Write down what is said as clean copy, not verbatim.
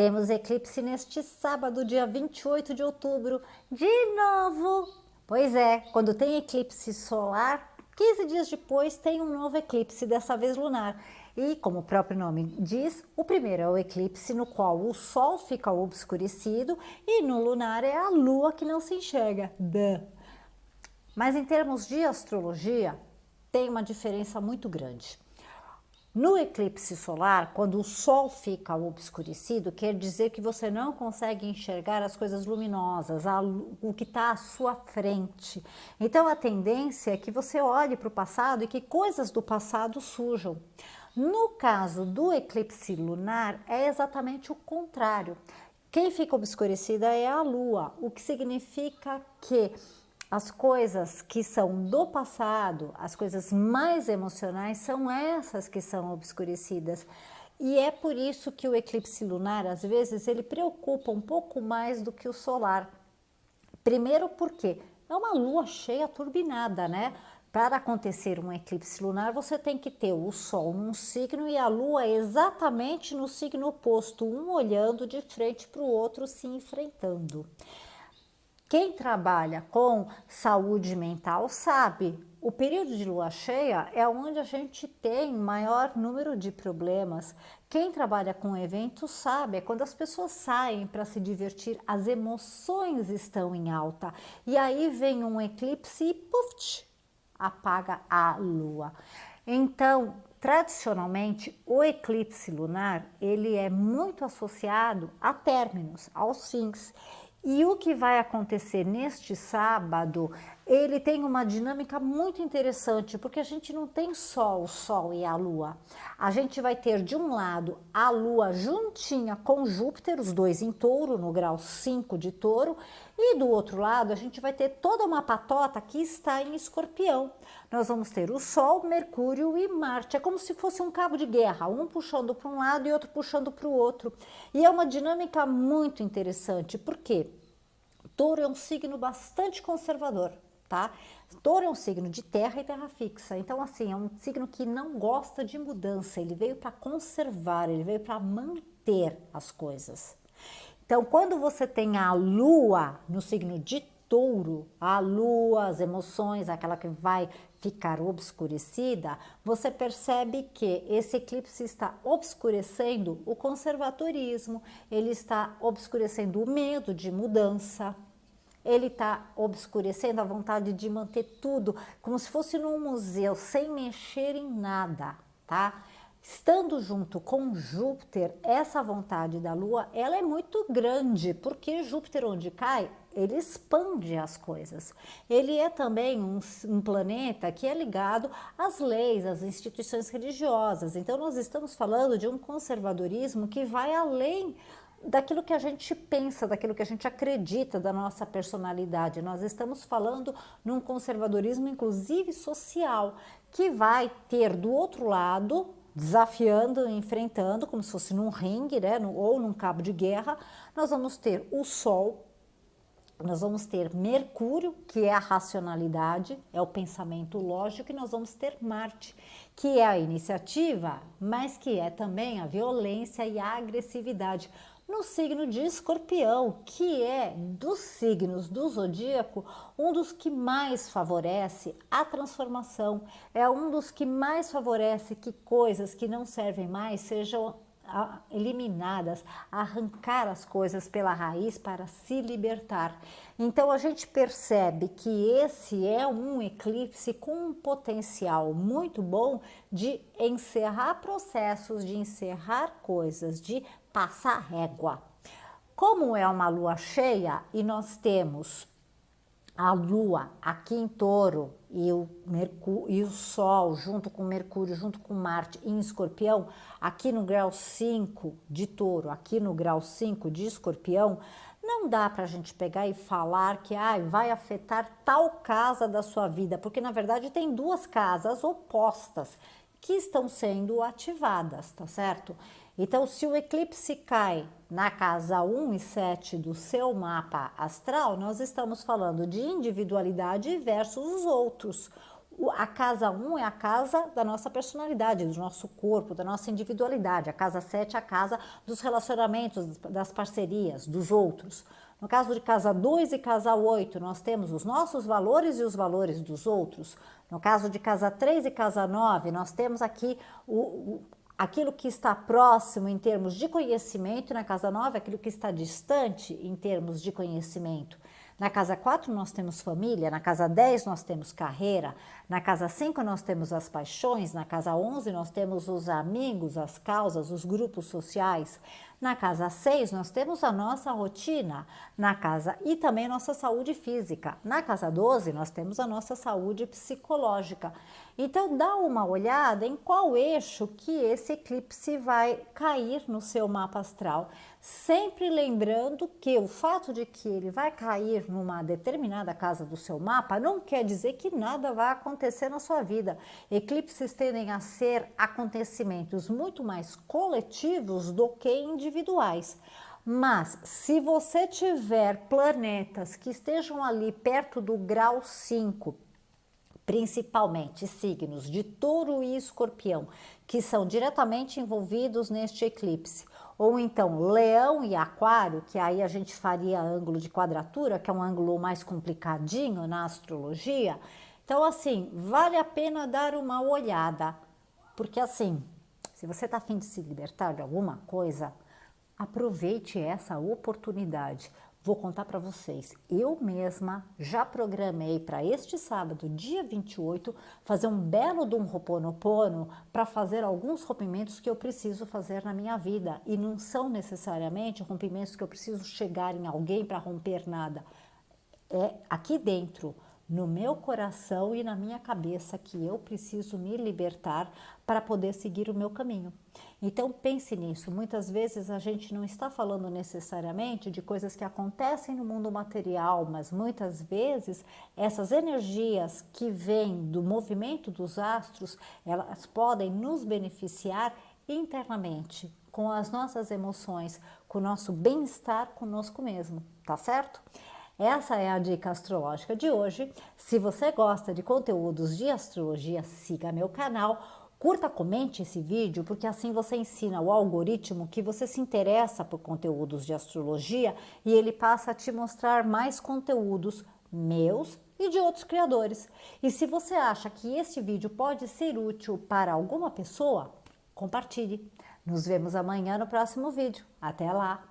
Temos eclipse neste sábado, dia 28 de outubro, de novo. Pois é, quando tem eclipse solar, 15 dias depois tem um novo eclipse, dessa vez lunar. E como o próprio nome diz, o primeiro é o eclipse no qual o Sol fica obscurecido e no lunar é a Lua que não se enxerga. Duh. Mas em termos de astrologia, tem uma diferença muito grande. No eclipse solar, quando o Sol fica obscurecido, quer dizer que você não consegue enxergar as coisas luminosas, o que está à sua frente. Então a tendência é que você olhe para o passado e que coisas do passado surjam. No caso do eclipse lunar, é exatamente o contrário. Quem fica obscurecida é a Lua, o que significa que as coisas que são do passado, as coisas mais emocionais, são essas que são obscurecidas. E é por isso que o eclipse lunar, às vezes, ele preocupa um pouco mais do que o solar. Primeiro porque é uma lua cheia turbinada, né? Para acontecer um eclipse lunar, você tem que ter o Sol num signo e a Lua exatamente no signo oposto, um olhando de frente para o outro, se enfrentando. Quem trabalha com saúde mental sabe, o período de lua cheia é onde a gente tem maior número de problemas. Quem trabalha com eventos sabe, é quando as pessoas saem para se divertir, as emoções estão em alta. E aí vem um eclipse e puf, apaga a lua. Então, tradicionalmente, o eclipse lunar, ele é muito associado a términos, aos fins. E o que vai acontecer neste sábado, ele tem uma dinâmica muito interessante, porque a gente não tem só o Sol e a Lua. A gente vai ter de um lado a Lua juntinha com Júpiter, os dois em touro, no grau 5 de touro, e do outro lado a gente vai ter toda uma patota que está em Escorpião. Nós vamos ter o Sol, Mercúrio e Marte. É como se fosse um cabo de guerra, um puxando para um lado e outro puxando para o outro. E é uma dinâmica muito interessante, porque Touro é um signo bastante conservador, tá? Touro é um signo de terra e terra fixa, então assim, é um signo que não gosta de mudança, ele veio para conservar, ele veio para manter as coisas. Então, quando você tem a Lua no signo de Touro, a Lua, as emoções, aquela que vai ficar obscurecida, você percebe que esse eclipse está obscurecendo o conservadorismo, ele está obscurecendo o medo de mudança, ele está obscurecendo a vontade de manter tudo como se fosse num museu, sem mexer em nada, tá? Estando junto com Júpiter, essa vontade da Lua, ela é muito grande, porque Júpiter onde cai, ele expande as coisas. Ele é também um planeta que é ligado às leis, às instituições religiosas. Então nós estamos falando de um conservadorismo que vai além daquilo que a gente pensa, daquilo que a gente acredita da nossa personalidade. Nós estamos falando num conservadorismo, inclusive social, que vai ter do outro lado, desafiando, enfrentando, como se fosse num ringue, né, ou num cabo de guerra, nós vamos ter o Sol, nós vamos ter Mercúrio, que é a racionalidade, é o pensamento lógico, e nós vamos ter Marte, que é a iniciativa, mas que é também a violência e a agressividade, no signo de Escorpião, que é dos signos do zodíaco um dos que mais favorece a transformação, é um dos que mais favorece que coisas que não servem mais sejam eliminadas, arrancar as coisas pela raiz para se libertar. Então a gente percebe que esse é um eclipse com um potencial muito bom de encerrar processos, de encerrar coisas, de passar régua. Como é uma lua cheia e nós temos a Lua aqui em Touro e o Sol junto com Mercúrio, junto com Marte em Escorpião, aqui no grau 5 de Touro, aqui no grau 5 de Escorpião, não dá para a gente pegar e falar que vai afetar tal casa da sua vida, porque na verdade tem duas casas opostas que estão sendo ativadas, tá certo? Então, se o eclipse cai na casa 1 e 7 do seu mapa astral, nós estamos falando de individualidade versus os outros. A casa 1 é a casa da nossa personalidade, do nosso corpo, da nossa individualidade. A casa 7 é a casa dos relacionamentos, das parcerias, dos outros. No caso de casa 2 e casa 8, nós temos os nossos valores e os valores dos outros. No caso de casa 3 e casa 9, nós temos aqui aquilo que está próximo em termos de conhecimento, na casa 9, aquilo que está distante em termos de conhecimento. Na casa 4 nós temos família, na casa 10 nós temos carreira, na casa 5 nós temos as paixões, na casa 11 nós temos os amigos, as causas, os grupos sociais. Na casa 6 nós temos a nossa rotina, e também nossa saúde física. Na casa 12 nós temos a nossa saúde psicológica. Então dá uma olhada em qual eixo que esse eclipse vai cair no seu mapa astral, sempre lembrando que o fato de que ele vai cair numa determinada casa do seu mapa não quer dizer que nada vai acontecer na sua vida. Eclipses tendem a ser acontecimentos muito mais coletivos do que individuais. Mas se você tiver planetas que estejam ali perto do grau 5, principalmente signos de Touro e Escorpião, que são diretamente envolvidos neste eclipse, ou então Leão e Aquário, que aí a gente faria ângulo de quadratura, que é um ângulo mais complicadinho na astrologia. Então, assim, vale a pena dar uma olhada, porque assim, se você está a fim de se libertar de alguma coisa, aproveite essa oportunidade. Vou contar para vocês, eu mesma já programei para este sábado, dia 28, fazer um belo de um Ho'oponopono para fazer alguns rompimentos que eu preciso fazer na minha vida. E não são necessariamente rompimentos que eu preciso chegar em alguém para romper nada. É aqui dentro, no meu coração e na minha cabeça, que eu preciso me libertar para poder seguir o meu caminho. Então pense nisso, muitas vezes a gente não está falando necessariamente de coisas que acontecem no mundo material, mas muitas vezes essas energias que vêm do movimento dos astros, elas podem nos beneficiar internamente, com as nossas emoções, com o nosso bem-estar conosco mesmo, tá certo? Essa é a dica astrológica de hoje. Se você gosta de conteúdos de astrologia, siga meu canal, curta, comente esse vídeo, porque assim você ensina o algoritmo que você se interessa por conteúdos de astrologia e ele passa a te mostrar mais conteúdos meus e de outros criadores. E se você acha que este vídeo pode ser útil para alguma pessoa, compartilhe. Nos vemos amanhã no próximo vídeo. Até lá!